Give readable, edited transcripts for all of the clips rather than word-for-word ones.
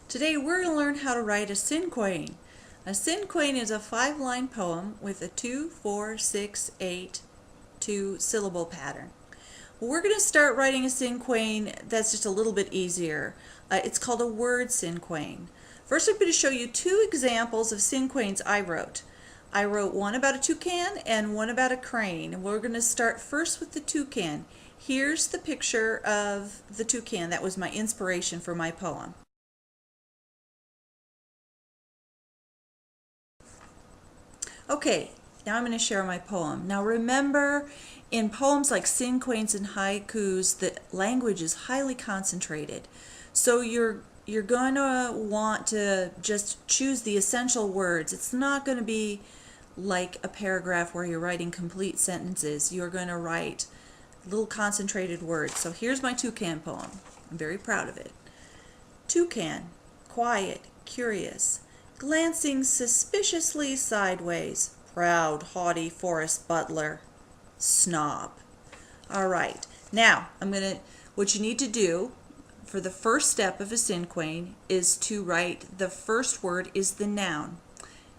Today we're going to learn how to write a cinquain. A cinquain is a 5-line poem with a 2, 4, 6, 8, 2-syllable pattern. We're going to start writing a cinquain that's just a little bit easier. It's called a word cinquain. First I'm going to show you 2 examples of cinquains I wrote. I wrote one about a toucan and one about a crane. We're going to start first with the toucan. Here's the picture of the toucan. That was my inspiration for my poem. Okay, now I'm going to share my poem. Now remember, in poems like cinquains and haikus, the language is highly concentrated. So you're going to want to just choose the essential words. It's not going to be like a paragraph where you're writing complete sentences. You're going to write little concentrated words. So here's my toucan poem. I'm very proud of it. Toucan, quiet, curious, glancing suspiciously sideways, proud, haughty forest butler, snob. All right, now what you need to do for the first step of a cinquain is to write the first word is the noun.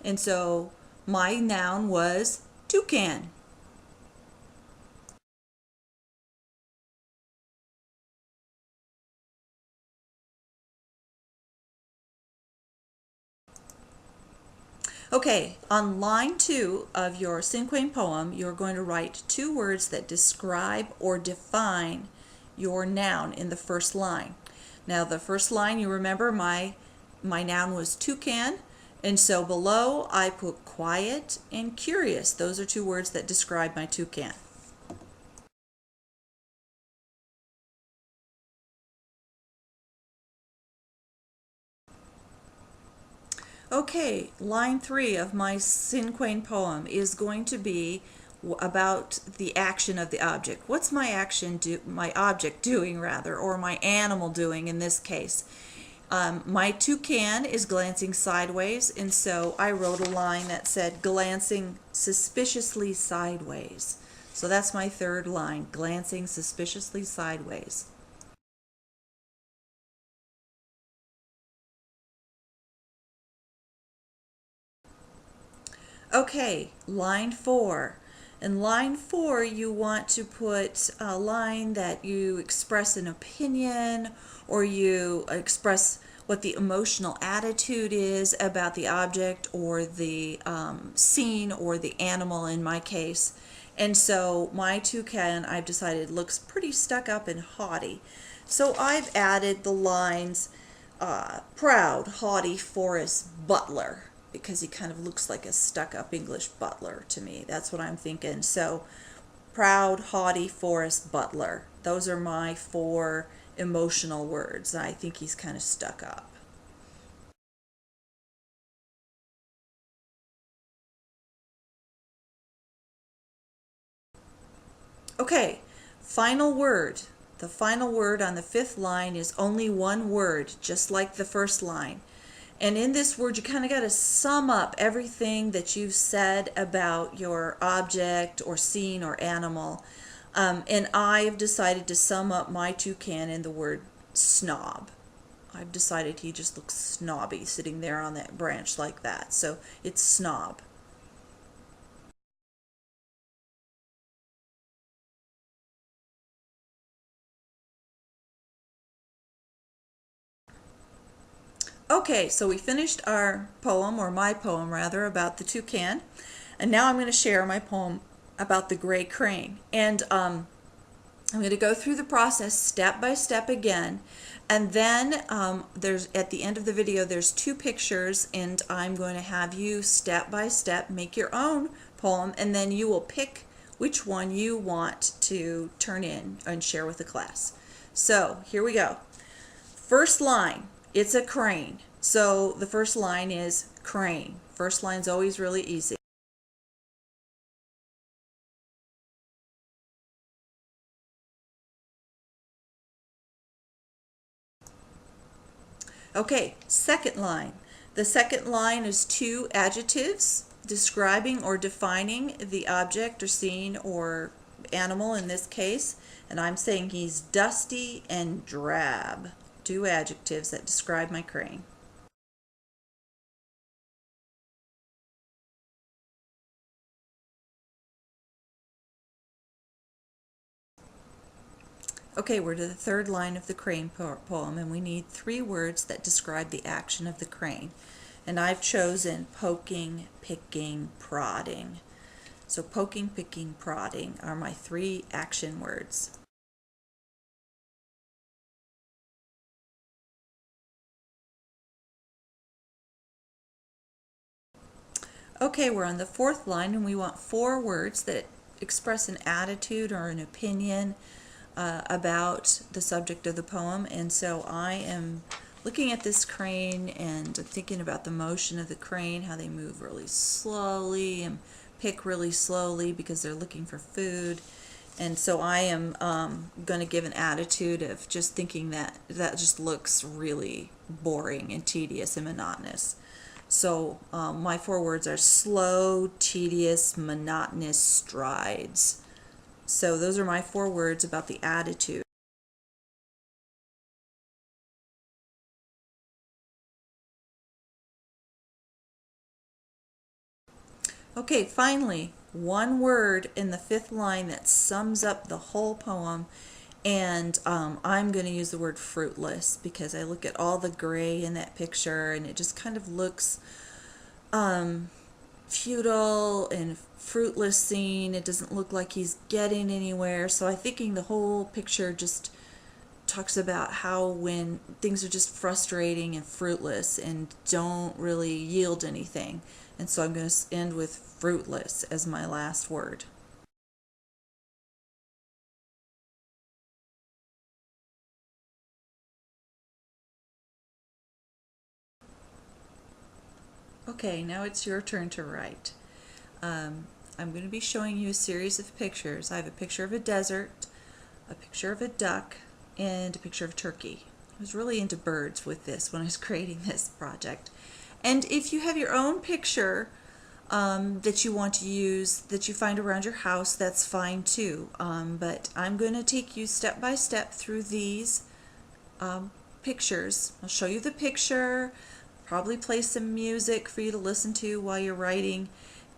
And so my noun was toucan. Okay, on line 2 of your cinquain poem, you're going to write 2 words that describe or define your noun in the first line. Now the first line, you remember my noun was toucan, and so below I put quiet and curious. Those are 2 words that describe my toucan. Okay, line 3 of my cinquain poem is going to be about the action of the object. What's my object doing rather, or my animal doing in this case? My toucan is glancing sideways, and so I wrote a line that said glancing suspiciously sideways. So that's my third line, glancing suspiciously sideways. Okay, line 4. In line 4, you want to put a line that you express an opinion, or you express what the emotional attitude is about the object or the scene or the animal in my case. And so my toucan, I've decided, looks pretty stuck up and haughty. So I've added the lines proud, haughty forest butler, because he kind of looks like a stuck-up English butler to me. That's what I'm thinking. So, proud, haughty forest butler. Those are my 4 emotional words. I think he's kind of stuck up. Okay, final word. The final word on the 5th line is only one word, just like the first line. And in this word, you kind of got to sum up everything that you've said about your object or scene or animal. And I've decided to sum up my toucan in the word snob. I've decided he just looks snobby sitting there on that branch like that. So it's snob. Okay, so we finished our poem, or my poem rather, about the toucan. And now I'm going to share my poem about the gray crane. And I'm going to go through the process step by step again. And then at the end of the video, there's 2 pictures, and I'm going to have you step by step make your own poem, and then you will pick which one you want to turn in and share with the class. So here we go. First line, it's a crane. So the first line is crane. First line's always really easy. Okay, second line. The second line is 2 adjectives describing or defining the object or scene or animal in this case. And I'm saying he's dusty and drab. 2 adjectives that describe my crane. Okay, we're to the third line of the crane poem, and we need 3 words that describe the action of the crane. And I've chosen poking, picking, prodding. So poking, picking, prodding are my 3 action words. Okay, we're on the 4th line, and we want 4 words that express an attitude or an opinion about the subject of the poem. And so I am looking at this crane and thinking about the motion of the crane, how they move really slowly and pick really slowly because they're looking for food. And so I am going to give an attitude of just thinking that that just looks really boring and tedious and monotonous. So my 4 words are slow, tedious, monotonous strides. So those are my 4 words about the attitude. Okay, finally, 1 word in the 5th line that sums up the whole poem, and I'm going to use the word fruitless because I look at all the gray in that picture and it just kind of looks futile and fruitless scene. It doesn't look like he's getting anywhere. So I'm thinking the whole picture just talks about how when things are just frustrating and fruitless and don't really yield anything. And so I'm going to end with fruitless as my last word. Okay, now it's your turn to write. I'm going to be showing you a series of pictures. I have a picture of a desert, a picture of a duck, and a picture of a turkey. I was really into birds with this when I was creating this project. And if you have your own picture that you want to use that you find around your house, that's fine too. But I'm going to take you step by step through these pictures. I'll show you the picture, probably play some music for you to listen to while you're writing,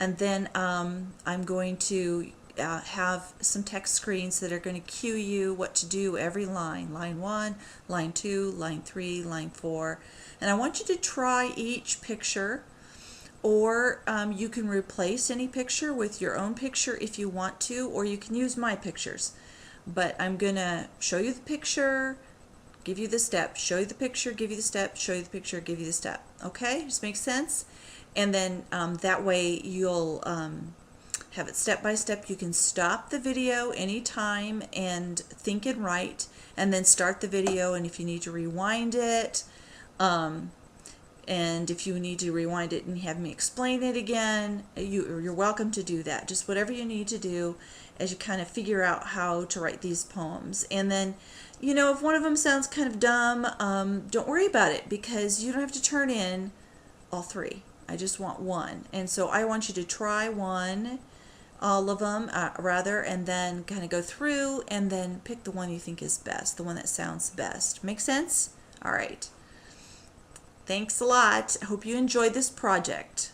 and then I'm going to have some text screens that are going to cue you what to do every line. Line 1, line 2, line 3, line 4. And I want you to try each picture, or you can replace any picture with your own picture if you want to, or you can use my pictures. But I'm going to show you the picture, give you the step, show you the picture, give you the step, show you the picture, give you the step. Okay? Does it make sense? And then that way you'll have it step by step. You can stop the video anytime and think and write, and then start the video, and if you need to rewind it, and if you need to rewind it and have me explain it again, you're welcome to do that. Just whatever you need to do as you kind of figure out how to write these poems. And then, you know, if one of them sounds kind of dumb, don't worry about it because you don't have to turn in all 3. I just want 1. And so I want you to try one, all of them, rather, and then kind of go through and then pick the one you think is best, the one that sounds best. Make sense? All right. Thanks a lot. I hope you enjoyed this project.